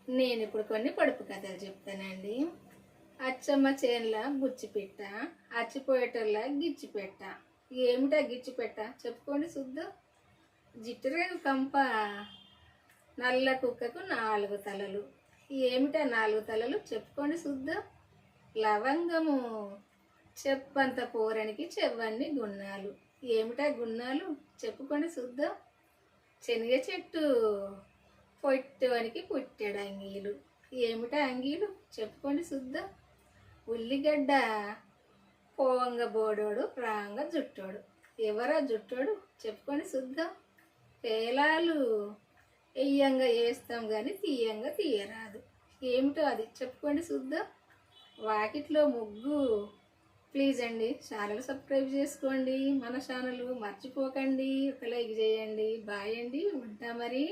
నేను ఇప్పుడు కొన్ని పొడుపు కథలు చెప్తానండి. అచ్చమ్మ చేన్ల బుచ్చిపిట్ట, అచ్చిపోయేటోళ్ళ గిచ్చిపెట్ట. ఏమిటా గిచ్చిపెట్ట చెప్పుకోండి శుద్ధ. జిట్టురేగు కంప, నల్ల కుక్కకు 4 తలలు. ఏమిటా 4 తలలు చెప్పుకోండి శుద్ధ. లవంగము, చెప్పంత పోరనికి చెవ్వన్ని గున్నాలు. ఏమిటా గున్నాలు చెప్పుకోండి శుద్ధ. శనగ చెట్టు, పొట్టవనికి పుట్టాడు అంగీలు. ఏమిటా అంగీలు చెప్పుకోండి శుద్ధ. ఉల్లిగడ్డ, పోవంగ బోడోడు రాంగ జుట్టోడు. ఎవరా జుట్టోడు చెప్పుకోండి శుద్ధ. పేలాలు, ఎయ్యంగా వేస్తాం కానీ తీయంగా తీయరాదు. ఏమిటో అది చెప్పుకోండి శుద్ధ. వాకిట్లో ముగ్గు. ప్లీజ్ అండి ఛానల్ సబ్స్క్రైబ్ చేసుకోండి. మన ఛానల్ మర్చిపోకండి. ఒక లైక్ చేయండి. బాయ్ అండి, ఉంటా మరి.